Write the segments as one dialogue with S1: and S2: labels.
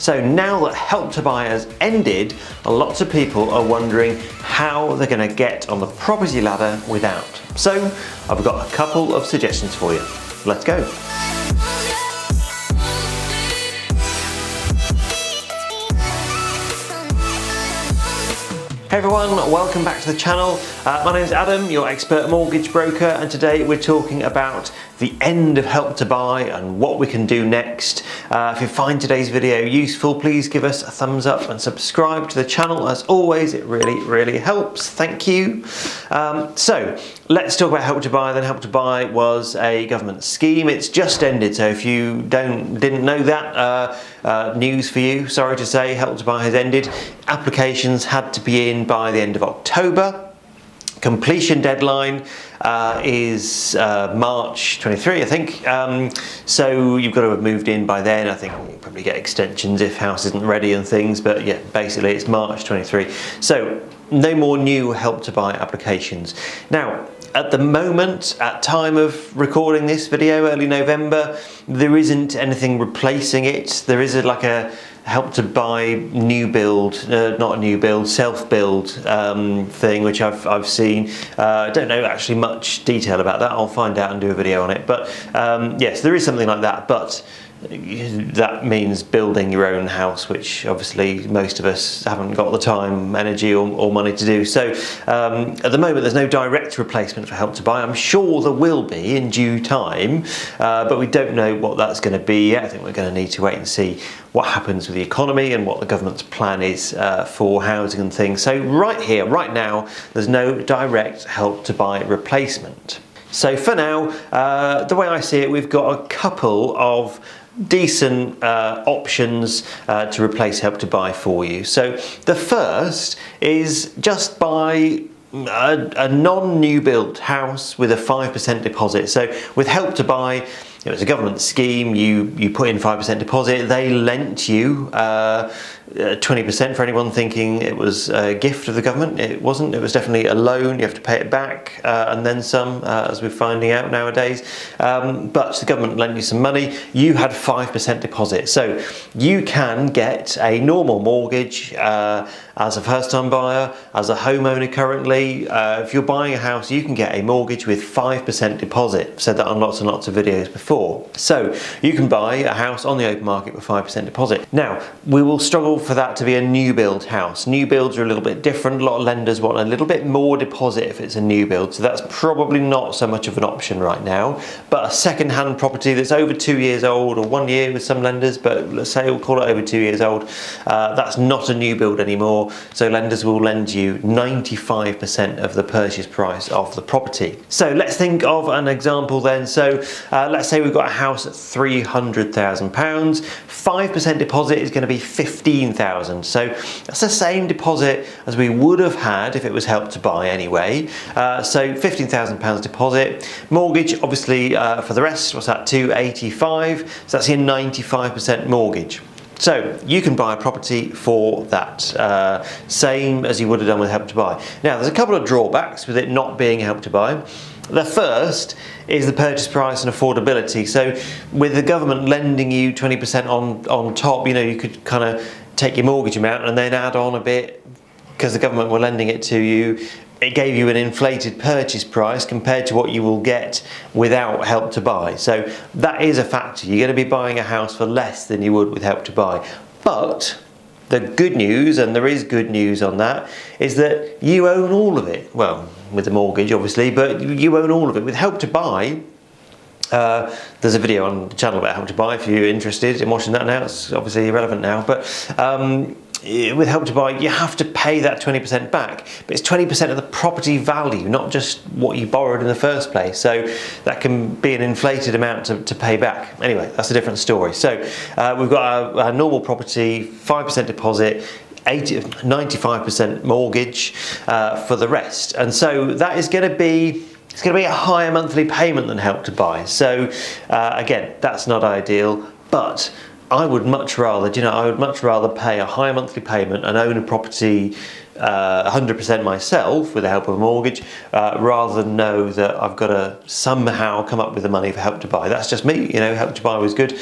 S1: So now that Help to Buy has ended, lots of people are wondering how they're going to get on the property ladder without. So I've got a couple of suggestions for you. Let's go. Hey everyone, welcome back to the channel. My name is Adam, your expert mortgage broker, and today we're talking about the end of Help to Buy and what we can do next. If you find today's video useful, please give us a thumbs up and subscribe to the channel. As always, it really helps. Thank you. So let's talk about Help to Buy then. Help to Buy was a government scheme. It's just ended, so if you didn't know that, news for you, sorry to say, Help to Buy has ended. Applications had to be in by the end of October. Completion deadline is March 23, I think. So you've got to have moved in by then. I think you'll probably get extensions if house isn't ready and things, but yeah, basically it's March 23. So no more new Help to Buy applications. Now, at the moment, at time of recording this video, early November, there isn't anything replacing it. There is like a Help to Buy new build, not a new build, self-build thing, which I've seen. I don't know actually much detail about that. I'll find out and do a video on it. But yes, there is something like that, but that means building your own house, which obviously most of us haven't got the time, energy or money to do. So at the moment there's no direct replacement for Help to Buy. I'm sure there will be in due time, but we don't know what that's going to be yet. I think we're going to need to wait and see what happens with the economy and what the government's plan is for housing and things. So right here, right now, there's no direct Help to Buy replacement. So for now, the way I see it, we've got a couple of decent options to replace Help to Buy for you. So the first is just buy a non-new build house with a 5% deposit. So with Help to Buy, it was a government scheme. You put in 5% deposit. They lent you 20% for anyone thinking it was a gift of the government. It wasn't. It was definitely a loan. You have to pay it back and then some, as we're finding out nowadays. But the government lent you some money. You had 5% deposit. So you can get a normal mortgage as a first-time buyer, as a homeowner currently. If you're buying a house, you can get a mortgage with 5% deposit. I've said that on lots and lots of videos before. So you can buy a house on the open market with 5% deposit. Now, we will struggle for that to be a new build house. New builds are a little bit different. A lot of lenders want a little bit more deposit if it's a new build, so that's probably not so much of an option right now. But a second-hand property that's over 2 years old, or 1 year with some lenders, but let's say we'll call it over 2 years old, that's not a new build anymore. So lenders will lend you 95% of the purchase price of the property. So let's think of an example then. So let's say we've got a house at £300,000. 5% deposit is going to be £15,000. So that's the same deposit as we would have had if it was Help to Buy anyway. So £15,000 deposit. Mortgage, obviously, for the rest, what's that, £285,000. So that's your 95% mortgage. So you can buy a property for that, same as you would have done with Help to Buy. Now, there's a couple of drawbacks with it not being Help to Buy. The first is the purchase price and affordability. So with the government lending you 20% on top, you know, you could kind of take your mortgage amount and then add on a bit because the government were lending it to you. It gave you an inflated purchase price compared to what you will get without Help to Buy. So that is a factor. You're going to be buying a house for less than you would with Help to Buy. But the good news, and there is good news on that, is that you own all of it. Well, with the mortgage obviously, but you own all of it. With Help to Buy, there's a video on the channel about Help to Buy if you're interested in watching that now. It's obviously irrelevant now, but with Help to Buy, you have to pay that 20% back, but it's 20% of the property value, not just what you borrowed in the first place. So that can be an inflated amount to pay back. Anyway, that's a different story. So we've got a normal property, 5% deposit, 95% mortgage for the rest. And so that is going to be, it's going to be a higher monthly payment than Help to Buy. So again, that's not ideal, but I would much rather, I would much rather pay a higher monthly payment and own a property 100% myself with the help of a mortgage, rather than know that I've got to somehow come up with the money for Help to Buy. That's just me, Help to Buy was good.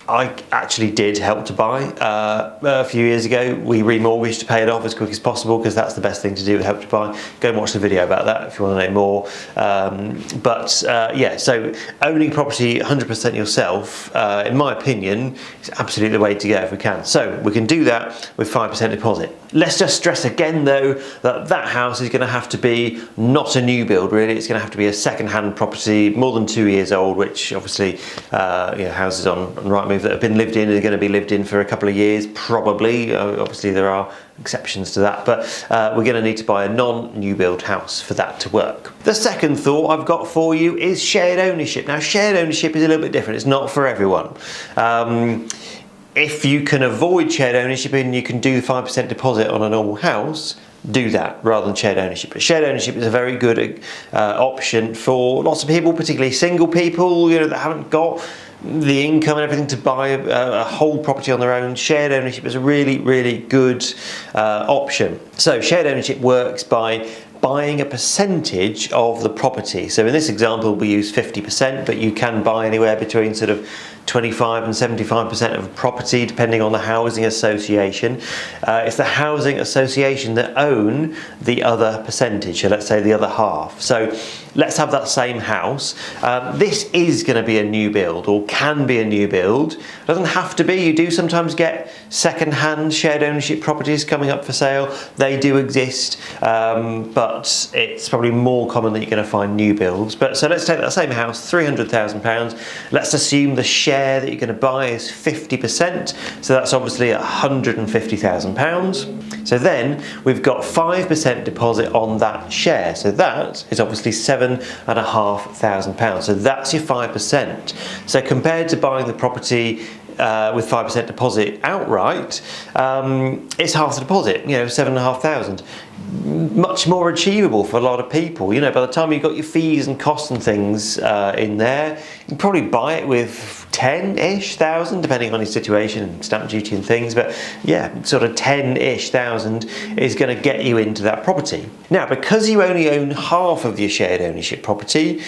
S1: I actually did Help to Buy a few years ago. We remortgaged to pay it off as quick as possible because that's the best thing to do with Help to Buy. Go and watch the video about that if you want to know more. Yeah, so owning property 100% yourself, in my opinion, is absolutely the way to go if we can. So we can do that with 5% deposit. Let's just stress again though that that house is going to have to be not a new build really. It's going to have to be a second-hand property, more than 2 years old, which obviously you know, houses on Rightmove that have been lived in are going to be lived in for a couple of years probably. Obviously there are exceptions to that, but we're going to need to buy a non-new build house for that to work. The second thought I've got for you is shared ownership. Now shared ownership is a little bit different. It's not for everyone. If you can avoid shared ownership and you can do 5% deposit on a normal house, do that rather than shared ownership. But shared ownership is a very good option for lots of people, particularly single people, you know, that haven't got the income and everything to buy a whole property on their own. Shared ownership is a really good option. So shared ownership works by buying a percentage of the property. So in this example we use 50%, but you can buy anywhere between sort of 25 and 75% of property depending on the housing association. It's the housing association that own the other percentage, so let's say the other half. So let's have that same house. This is going to be a new build, or can be a new build. It doesn't have to be. You do sometimes get second-hand shared ownership properties coming up for sale. They do exist, but it's probably more common that you're going to find new builds. But so let's take that same house, £300,000. Let's assume the share that you're going to buy is 50%. So that's obviously £150,000. So then we've got 5% deposit on that share. So that is obviously £7,500. So that's your 5%. So compared to buying the property with 5% deposit outright, it's half the deposit, you know, 7,500. Much more achievable for a lot of people. You know, by the time you've got your fees and costs and things in there, you can probably buy it with 10-ish thousand, depending on your situation and stamp duty and things. But yeah, sort of 10-ish thousand is going to get you into that property. Now, because you only own half of your shared ownership property,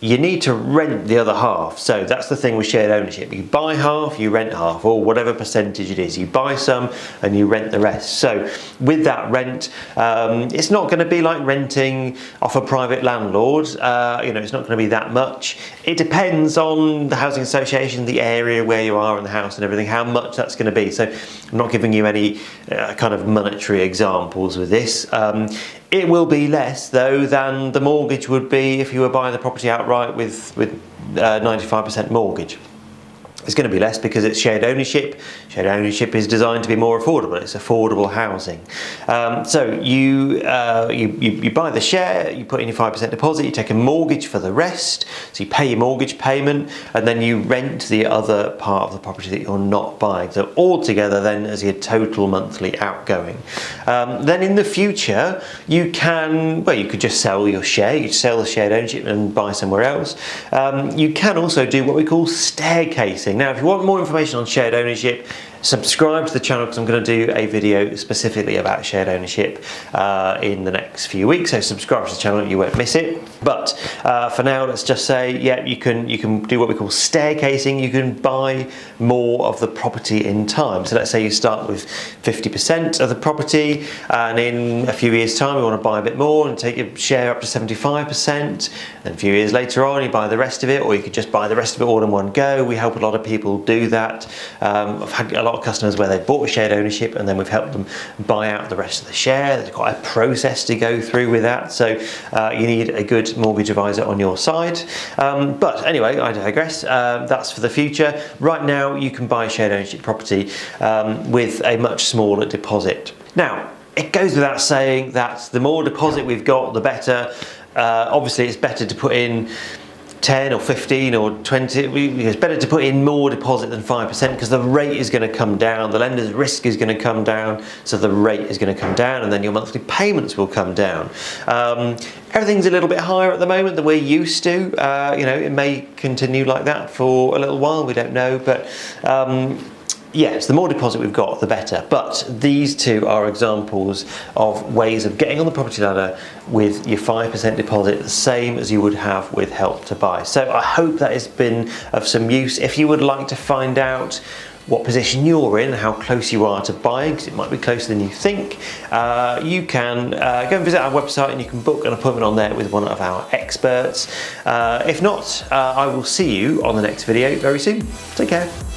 S1: you need to rent the other half. So that's the thing with shared ownership. You buy half, you rent half, or whatever percentage it is. You buy some and you rent the rest. So with that rent, it's not going to be like renting off a private landlord. You know, it's not going to be that much. It depends on the housing association, the area where you are in the house and everything, how much that's going to be. So I'm not giving you any kind of monetary examples with this. It will be less though than the mortgage would be if you were buying the property outright with 95% mortgage. It's going to be less because it's shared ownership. Shared ownership is designed to be more affordable. It's affordable housing. So you buy the share, you put in your 5% deposit, you take a mortgage for the rest, so you pay your mortgage payment, and then you rent the other part of the property that you're not buying. So altogether then as your total monthly outgoing. Then in the future you can, well, you could just sell your share, you could sell the shared ownership and buy somewhere else. You can also do what we call staircasing. Now, if you want more information on shared ownership, subscribe to the channel because I'm going to do a video specifically about shared ownership in the next few weeks. So subscribe to the channel, you won't miss it. But for now, let's just say, yeah, you can do what we call staircasing. You can buy more of the property in time. So let's say you start with 50% of the property, and in a few years' time, you want to buy a bit more and take your share up to 75%. And a few years later on, you buy the rest of it, or you could just buy the rest of it all in one go. We help a lot of people do that. I've had a lot of customers where they bought a shared ownership and then we've helped them buy out the rest of the share. There's quite a process to go through with that, so you need a good mortgage advisor on your side. But anyway, I digress. That's for the future. Right now you can buy a shared ownership property with a much smaller deposit. Now, it goes without saying that the more deposit we've got, the better. Obviously it's better to put in 10 or 15 or 20, it's better to put in more deposit than 5% because the rate is going to come down, the lender's risk is going to come down, so the rate is going to come down and then your monthly payments will come down. Everything's a little bit higher at the moment than we're used to. You know, it may continue like that for a little while, we don't know, but yes, the more deposit we've got, the better. But these two are examples of ways of getting on the property ladder with your 5% deposit, the same as you would have with Help to Buy. So I hope that has been of some use. If you would like to find out what position you're in, how close you are to buying, because it might be closer than you think, you can go and visit our website and you can book an appointment on there with one of our experts. If not, I will see you on the next video very soon. Take care.